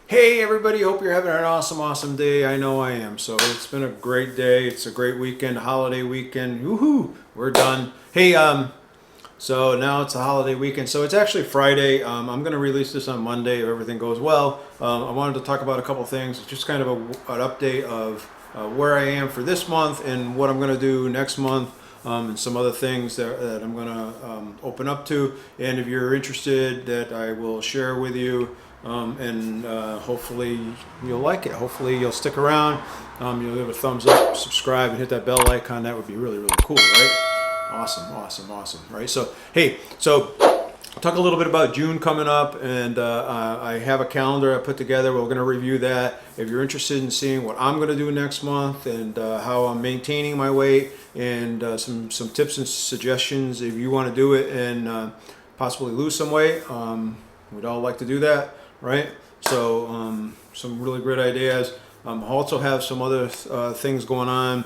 Hey everybody, hope you're having an awesome day. I know I am. So it's been a great day. It's a great weekend, holiday weekend. Woohoo! We're done. Hey, so now it's a holiday weekend. So it's actually Friday. I'm going to release this on Monday if everything goes well. I wanted to talk about a couple things. Just kind of an update of where I am for this month and what I'm going to do next month. And some other things that I'm going to open up to. And if you're interested, that I will share with you. And hopefully you'll like it. Hopefully you'll stick around. You'll give a thumbs up, subscribe, and hit that bell icon. That would be really cool, right? Awesome, right? So, hey, I'll talk a little bit about June coming up, and I have a calendar I put together. We're going to review that. If you're interested in seeing what I'm going to do next month and how I'm maintaining my weight and some tips and suggestions if you want to do it and possibly lose some weight, we'd all like to do that. Right, so some really great ideas. Also have some other things going on.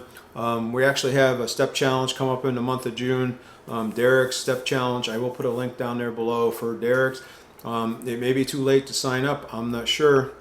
We actually have a step challenge come up in the month of June. Derek's step challenge. I will put a link down there below for Derek's. It may be too late to sign up. I'm not sure.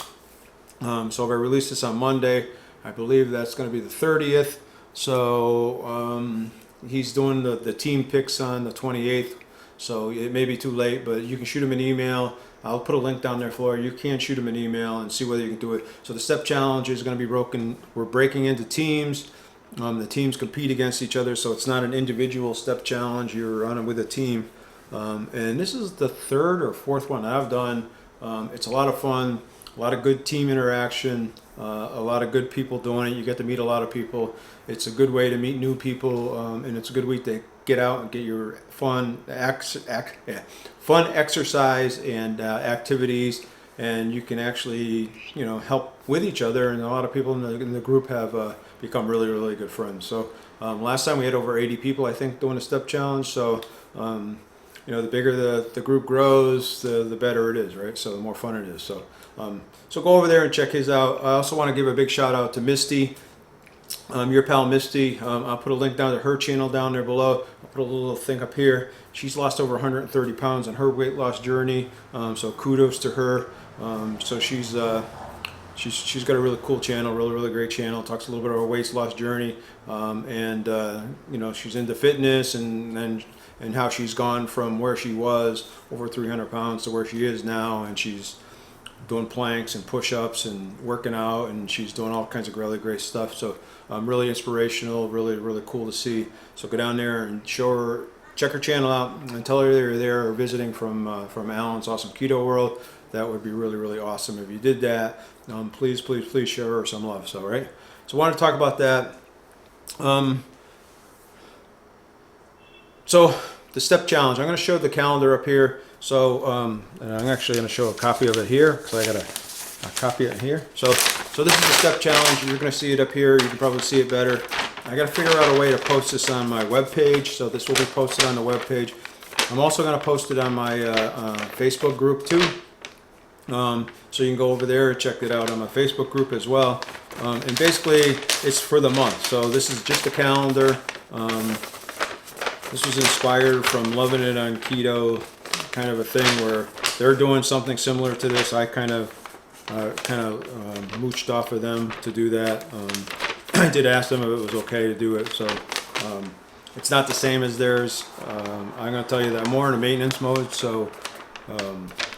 So if I release this on Monday, I believe that's going to be the 30th. So he's doing the team picks on the 28th. So it may be too late, but you can shoot him an email. I'll put a link down there for you. You can shoot them an email and see whether you can do it. So the step challenge is going to be broken. We're breaking into teams. The teams compete against each other, so it's not an individual step challenge. You're on it with a team. And this is the third or fourth one that I've done. It's a lot of fun, a lot of good team interaction, a lot of good people doing it. You get to meet a lot of people. It's a good way to meet new people, and it's a good week to get out and get your fun exercise and activities, and you can actually help with each other, and a lot of people in the group have become really good friends. So last time we had over 80 people, I think, doing a step challenge. So the bigger the group grows, the better it is, right? So the more fun it is. So so go over there and check his out. I also want to give a big shout out to Misty, your pal Misty. I'll put a link down to her channel down there below. I'll put a little thing up here. She's lost over 130 pounds on her weight loss journey. So kudos to her. So she's got a really cool channel, really great channel. Talks a little bit about her weight loss journey, and she's into fitness and how she's gone from where she was over 300 pounds to where she is now, and she's doing planks and push-ups and working out, and she's doing all kinds of really great stuff. So really inspirational, really cool to see. So go down there and show her, check her channel out, and tell her you're there or visiting from Alan's Awesome Keto World. That would be really awesome if you did that. Please show her some love. So right, so I want to talk about that. So the step challenge, I'm going to show the calendar up here. So and I'm actually going to show a copy of it here because I got a copy of it here. So this is the step challenge. You're going to see it up here. You can probably see it better. I got to figure out a way to post this on my webpage. So this will be posted on the webpage. I'm also going to post it on my Facebook group too. So you can go over there and check it out on my Facebook group as well. And basically it's for the month. So this is just a calendar. This was inspired from Loving It on Keto, kind of a thing where they're doing something similar to this. I kind of mooched off of them to do that. I did ask them if it was okay to do it. So it's not the same as theirs. I'm going to tell you that I'm more in a maintenance mode. So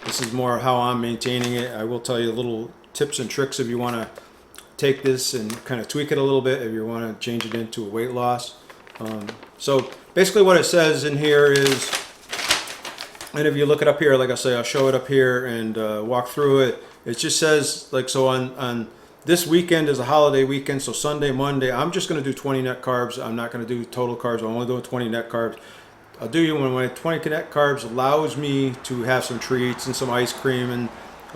this is more how I'm maintaining it. I will tell you little tips and tricks if you want to take this and kind of tweak it a little bit, if you want to change it into a weight loss. So basically what it says in here is, and if you look it up here, like I say, I'll show it up here and walk through it. It just says, like, so on this weekend is a holiday weekend, so Sunday, Monday, I'm just going to do 20 net carbs. I'm not going to do total carbs. I'm only doing 20 net carbs. I'll do you when my 20 net carbs allows me to have some treats and some ice cream and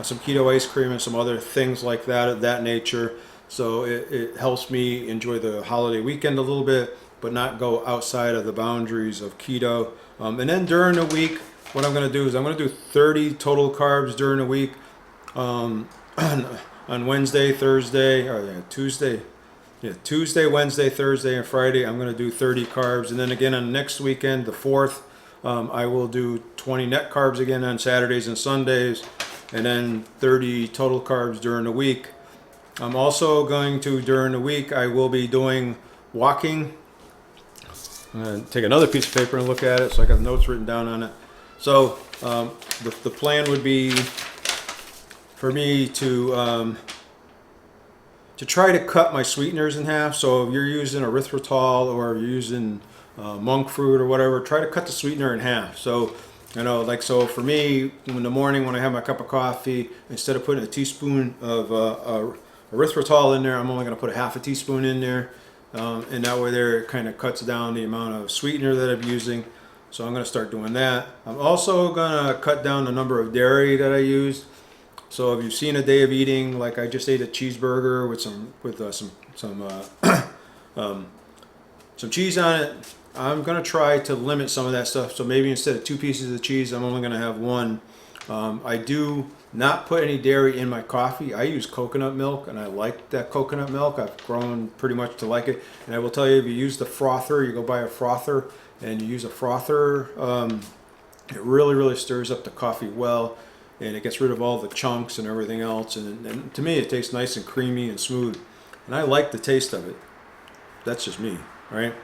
some keto ice cream and some other things like that of that nature. So it helps me enjoy the holiday weekend a little bit, but not go outside of the boundaries of keto. And then during the week, what I'm going to do is I'm going to do 30 total carbs during the week. On Wednesday, Thursday, or Tuesday, Wednesday, Thursday, and Friday, I'm going to do 30 carbs. And then again on next weekend, the 4th, I will do 20 net carbs again on Saturdays and Sundays. and then 30 total carbs during the week. I'm also going to, during the week, I will be doing walking. I'm going to take another piece of paper and look at it, so I got notes written down on it. So the plan would be for me to try to cut my sweeteners in half. So if you're using erythritol or you're using monk fruit or whatever, try to cut the sweetener in half. So, you know, like, so for me, in the morning when I have my cup of coffee, instead of putting a teaspoon of erythritol in there, I'm only going to put a half a teaspoon in there. And that way there, it kind of cuts down the amount of sweetener that I'm using. So I'm going to start doing that. I'm also going to cut down the number of dairy that I use. So if you've seen a day of eating, like I just ate a cheeseburger with some cheese on it, I'm going to try to limit some of that stuff. So maybe instead of 2 pieces of cheese, I'm only going to have 1. I do not put any dairy in my coffee. I use coconut milk, and I like that coconut milk. I've grown pretty much to like it. And I will tell you, if you use the frother, you go buy a frother, and you use a frother, it really, really stirs up the coffee well, and it gets rid of all the chunks and everything else. And to me, it tastes nice and creamy and smooth. And I like the taste of it. That's just me, right?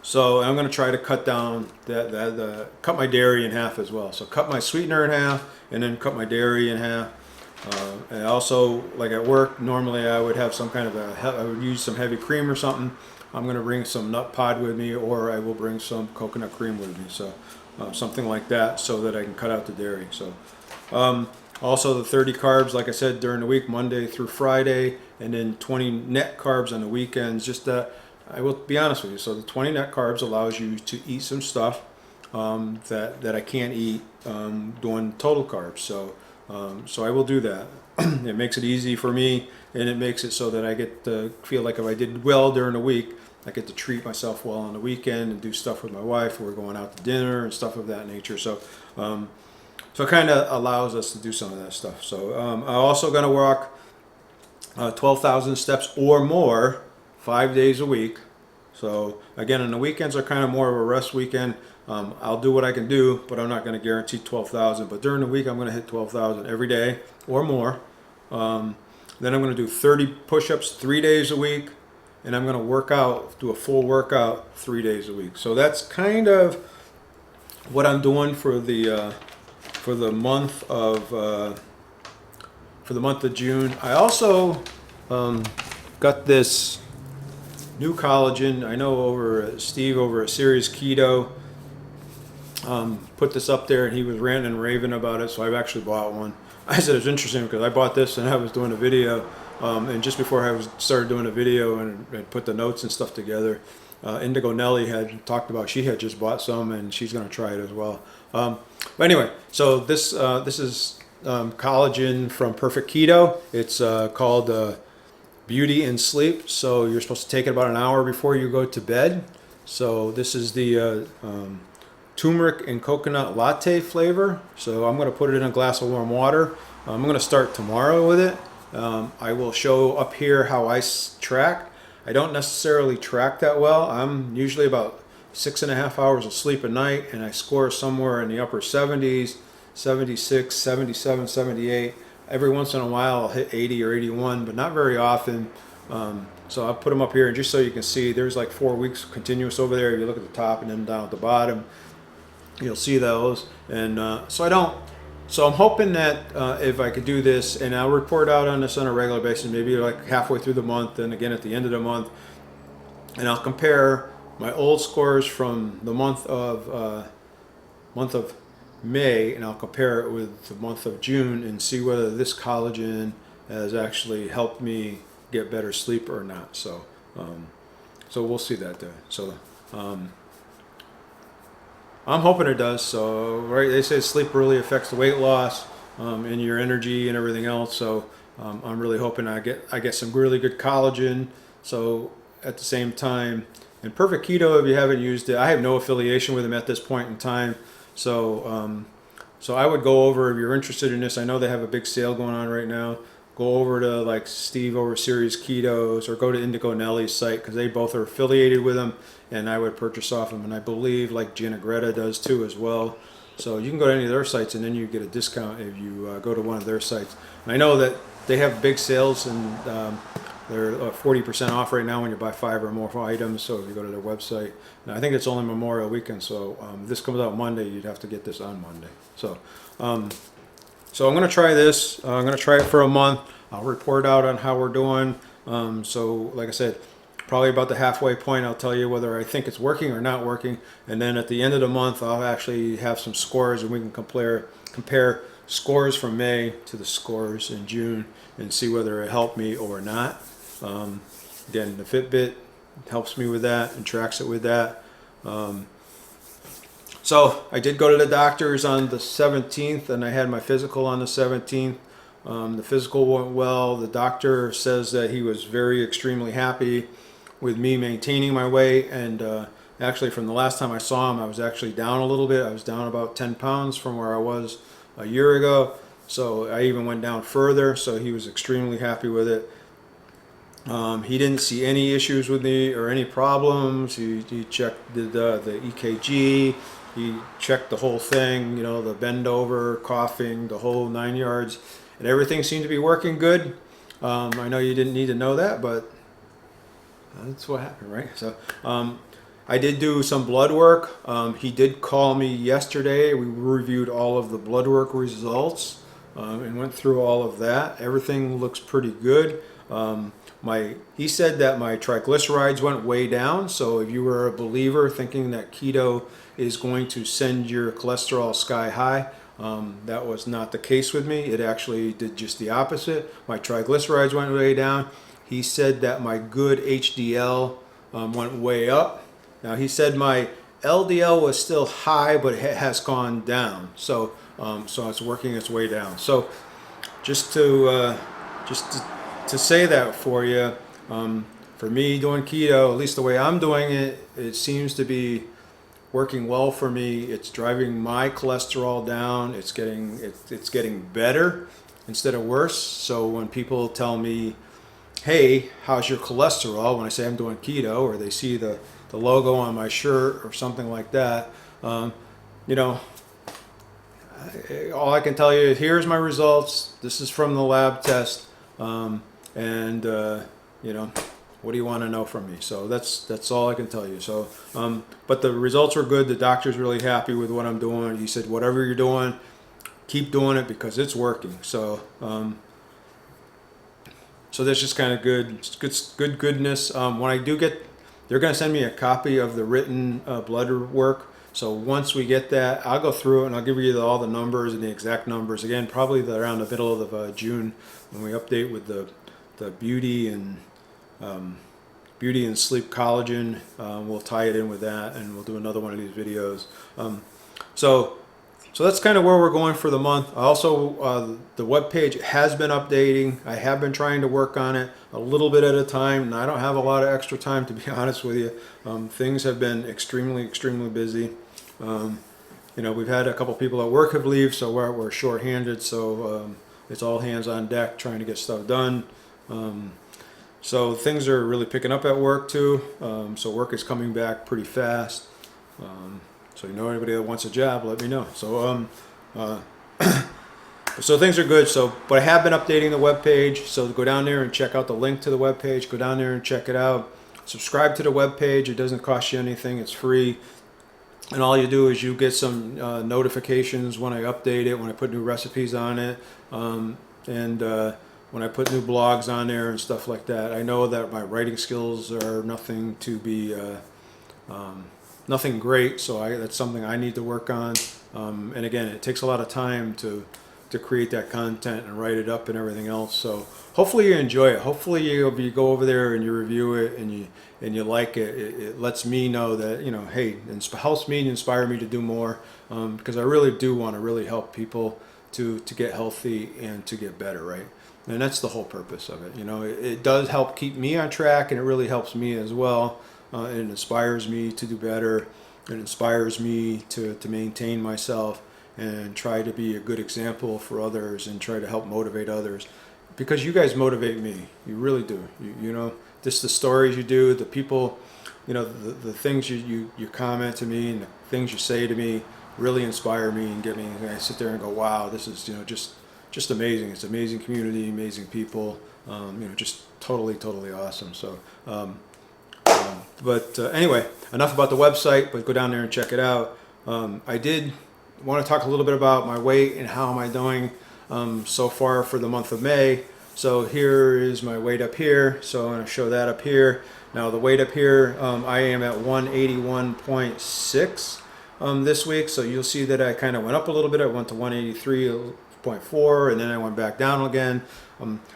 So I'm going to try to cut down cut my dairy in half as well. So cut my sweetener in half, and then cut my dairy in half. And also, like at work, normally I would have some kind of I would use some heavy cream or something. I'm going to bring some nut pod with me, or I will bring some coconut cream with me. So something like that, so that I can cut out the dairy. So also the 30 carbs, like I said, during the week, Monday through Friday, and then 20 net carbs on the weekends. Just I will be honest with you. So the 20 net carbs allows you to eat some stuff that I can't eat doing total carbs. So so I will do that. It makes it easy for me, and it makes it so that I get to feel like if I did well during the week, I get to treat myself well on the weekend and do stuff with my wife. We're going out to dinner and stuff of that nature. So so it kind of allows us to do some of that stuff. So I'm also going to walk 12,000 steps or more 5 days a week. So again, on the weekends are kind of more of a rest weekend. I'll do what I can do, but I'm not going to guarantee 12,000. But during the week, I'm going to hit 12,000 every day or more. Then I'm going to do 30 push-ups 3 days a week, and I'm going to work out, do a full workout 3 days a week. So that's kind of what I'm doing for the month of June. I also got this new collagen. I know Steve over at Series Keto put this up there, and he was ranting and raving about it, so I've actually bought one. I said it's interesting because I bought this and I was doing a video, and just before I started doing a video and put the notes and stuff together, Indigo Nelly had talked about she had just bought some, and she's going to try it as well. But anyway, so this is collagen from Perfect Keto. It's called Beauty and Sleep. So you're supposed to take it about an hour before you go to bed. So this is the turmeric and coconut latte flavor. So I'm going to put it in a glass of warm water. I'm going to start tomorrow with it. I will show up here how I track. I don't necessarily track that well. I'm usually about 6.5 hours of sleep a night, and I score somewhere in the upper 70s, 76, 77, 78. Every once in a while I'll hit 80 or 81, but not very often. So I'll put them up here, and just so you can see, there's like 4 weeks continuous over there. If you look at the top and then down at the bottom, you'll see those. And so I'm hoping that if I could do this, and I'll report out on this on a regular basis, maybe like halfway through the month and again at the end of the month, and I'll compare my old scores from the month of May, and I'll compare it with the month of June and see whether this collagen has actually helped me get better sleep or not. So so we'll see that there. So I'm hoping it does. So right, they say sleep really affects the weight loss and your energy and everything else. So I'm really hoping I get some really good collagen. So at the same time, and Perfect Keto, if you haven't used it, I have no affiliation with them at this point in time. So so I would go over, if you're interested in this. I know they have a big sale going on right now. Go over to like Steve over Series Ketos, or go to Indigo Nelly's site, because they both are affiliated with them, and I would purchase off them. And I believe like Gina Greta does too as well. So you can go to any of their sites, and then you get a discount if you go to one of their sites. And I know that they have big sales, and they're 40% off right now when you buy 5 or more items. So if you go to their website, and I think it's only Memorial Weekend. So if this comes out Monday, you'd have to get this on Monday. So so I'm going to try this. I'm going to try it for a month. I'll report out on how we're doing. So like I said, probably about the halfway point, I'll tell you whether I think it's working or not working. And then at the end of the month, I'll actually have some scores, and we can compare scores from May to the scores in June and see whether it helped me or not. Again, the Fitbit helps me with that and tracks it with that. So I did go to the doctor's on the 17th, and I had my physical on the 17th. The physical went well. The doctor says that he was extremely happy with me maintaining my weight. And actually, from the last time I saw him, I was actually down a little bit. I was down about 10 pounds from where I was a year ago. So I even went down further. So he was extremely happy with it. He didn't see any issues with me or any problems. He checked the EKG. He checked the whole thing, you know, the bend over, coughing, the whole 9 yards, and everything seemed to be working good. I know you didn't need to know that, but that's what happened, right? So I did do some blood work. He did call me yesterday. We reviewed all of the blood work results and went through all of that. Everything looks pretty good. He said that my triglycerides went way down. So if you were a believer thinking that keto is going to send your cholesterol sky high, that was not the case with me. It actually did just the opposite. My triglycerides went way down. He said that my good HDL went way up. Now he said my LDL was still high, but it has gone down. So it's working its way down. So just to say that for you, for me doing keto, at least the way I'm doing it, it seems to be working well for me. It's driving my cholesterol down. It's getting better instead of worse. So when people tell me, hey, how's your cholesterol, when I say I'm doing keto, or they see the logo on my shirt or something like that, you know, all I can tell you is here's my results. This is from the lab test. You know, what do you want to know from me? So that's all I can tell you. So, but the results were good. The doctor's really happy with what I'm doing. He said, whatever you're doing, keep doing it because it's working. So, so that's just kind of goodness. When I do get, they're going to send me a copy of the written blood work. So once we get that, I'll go through it and I'll give you all the numbers and the exact numbers. Again, probably around the middle of June when we update with the beauty and sleep collagen. We'll tie it in with that, and we'll do another one of these videos. So that's kind of where we're going for the month. Also, the webpage has been updating. I have been trying to work on it a little bit at a time, and I don't have a lot of extra time, to be honest with you. Things have been extremely busy. You know, we've had a couple people at work have leave, so we're short-handed. So it's all hands on deck trying to get stuff done. So things are really picking up at work too. So work is coming back pretty fast. So you know anybody that wants a job, let me know. So so things are good. So, but I have been updating the webpage. So go down there and check out the link to the webpage. Go down there and check it out. Subscribe to the webpage. It doesn't cost you anything. It's free. And all you do is you get some notifications when I update it, when I put new recipes on it, when I put new blogs on there and stuff like that. I know that my writing skills are nothing great, so that's something I need to work on. And again, it takes a lot of time to create that content and write it up and everything else. So hopefully you enjoy it. Hopefully you go over there and you review it and you like it. It lets me know that, you know, hey, it helps me and inspire me to do more, because I really do want to really help people to get healthy and to get better, right? And that's the whole purpose of it. You know, it does help keep me on track, and it really helps me as well. It inspires me to do better. It inspires me to maintain myself and try to be a good example for others and try to help motivate others, because you guys motivate me. You really do. You know, just the stories you do, the people, you know, the things you comment to me and the things you say to me, really inspire me and get me. I sit there and go, wow, this is, you know, just amazing. It's amazing community, amazing people, you know, just totally awesome. So, anyway, enough about the website, but go down there and check it out. I did want to talk a little bit about my weight and how am I doing so far for the month of May. So here is my weight up here. So I'm going to show that up here. Now the weight up here, I am at 181.6 this week. So you'll see that I kind of went up a little bit. I went to 183.4 and then I went back down again.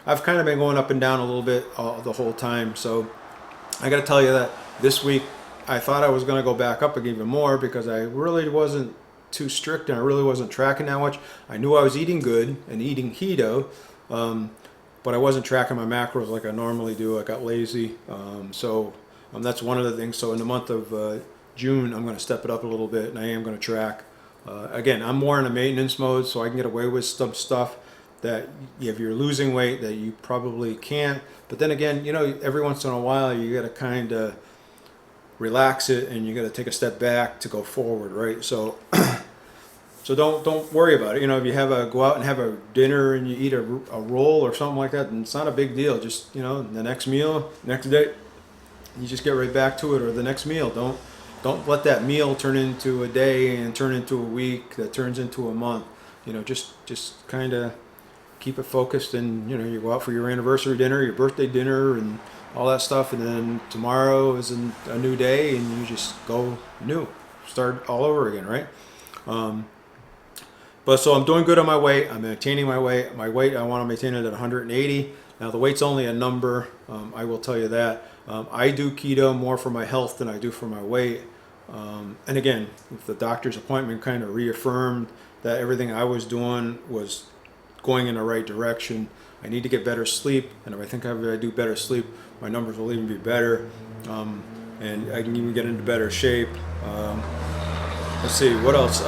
I've kind of been going up and down a little bit the whole time. So I got to tell you that this week I thought I was going to go back up even more because I really wasn't too strict and I really wasn't tracking that much. I knew I was eating good and eating keto, but I wasn't tracking my macros like I normally do. I got lazy. That's one of the things. So in the month of June, I'm going to step it up a little bit and I am going to track. Again, I'm more in a maintenance mode, so I can get away with some stuff that if you're losing weight that you probably can't. But then again, you know, every once in a while you got to kind of relax it and you got to take a step back to go forward, right? So so don't worry about it. You know, if you go out and have a dinner and you eat a roll or something like that, then it's not a big deal. Just, you know, the next meal, next day, you just get right back to it, or the next meal. Don't let that meal turn into a day and turn into a week that turns into a month. You know, just kind of keep it focused, and you know, you go out for your anniversary dinner, your birthday dinner, and all that stuff, and then tomorrow is a new day and you just go new, start all over again, right? But so I'm doing good on my weight. I'm maintaining my weight. My weight, I want to maintain it at 180. Now the weight's only a number, I will tell you that. I do keto more for my health than I do for my weight. And again, if the doctor's appointment kind of reaffirmed that everything I was doing was going in the right direction. I need to get better sleep, and if I think if I do better sleep, my numbers will even be better, and I can even get into better shape. Let's see, what else?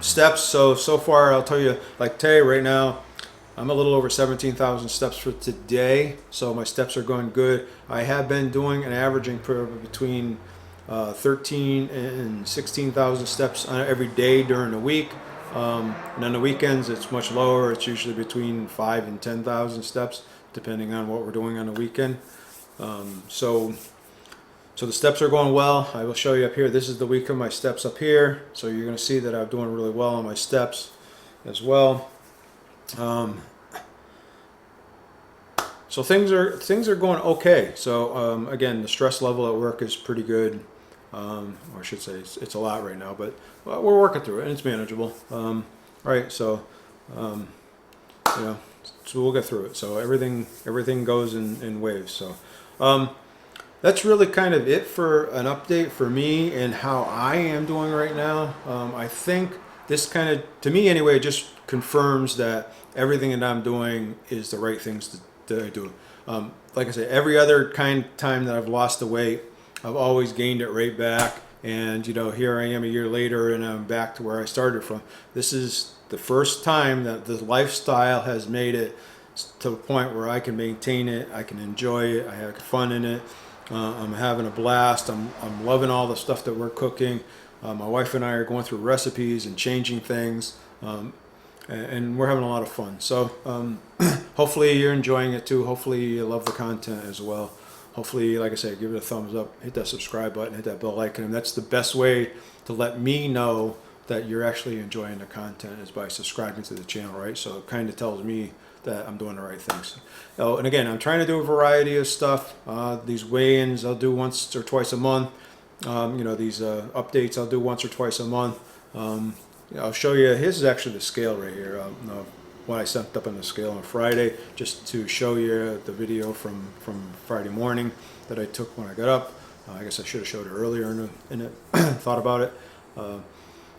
Steps, so far I'll tell you, like today, right now, I'm a little over 17,000 steps for today, so my steps are going good. I have been doing and averaging between 13 and 16,000 steps every day during the week. And on the weekends, it's much lower. It's usually between 5 and 10,000 steps, depending on what we're doing on the weekend. So the steps are going well. I will show you up here. This is the week of my steps up here. So you're going to see that I'm doing really well on my steps as well. So things are going okay. So again, the stress level at work is pretty good. Or I should say it's a lot right now, but we're working through it and it's manageable. Right, so you know, so we'll get through it. So everything goes in waves. So that's really kind of it for an update for me and how I am doing right now. I think this kind of, to me anyway, just confirms that everything that I'm doing is the right things that I do. Like I said, every other time that I've lost the weight, I've always gained it right back, and you know, here I am a year later and I'm back to where I started from. This is the first time that the lifestyle has made it to the point where I can maintain it, I can enjoy it, I have fun in it. I'm having a blast. I'm loving all the stuff that we're cooking. My wife and I are going through recipes and changing things, and we're having a lot of fun. So hopefully you're enjoying it too. Hopefully you love the content as well. Hopefully, like I said, give it a thumbs up, hit that subscribe button, hit that bell icon, and that's the best way to let me know that you're actually enjoying the content, is by subscribing to the channel, right? So it kind of tells me that I'm doing the right things. Oh, and again, I'm trying to do a variety of stuff. These weigh-ins I'll do once or twice a month. You know, these updates I'll do once or twice a month. I'll show you, here's actually the scale right here. What I set up on the scale on Friday, just to show you the video from Friday morning that I took when I got up. I guess I should have showed it earlier in it, thought about it.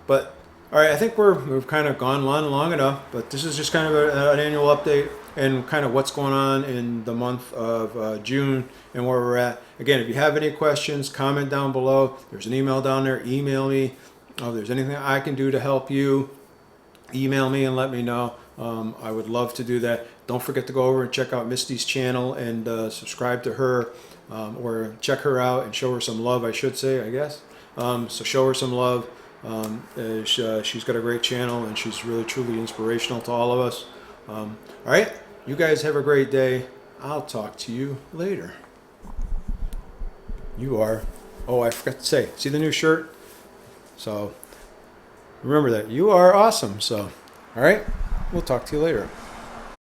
But all right, I think we've kind of gone long enough, but this is just kind of an annual update and kind of what's going on in the month of June and where we're at. Again, if you have any questions, comment down below. There's an email down there. Email me. If there's anything I can do to help you, email me and let me know. I would love to do that. Don't forget to go over and check out Misty's channel and subscribe to her, or check her out and show her some love, I should say, I guess. So show her some love. She's got a great channel, and she's really truly inspirational to all of us. All right, you guys have a great day. I'll talk to you later. You are, oh, I forgot to say, see the new shirt? So remember that you are awesome. So, all right, we'll talk to you later.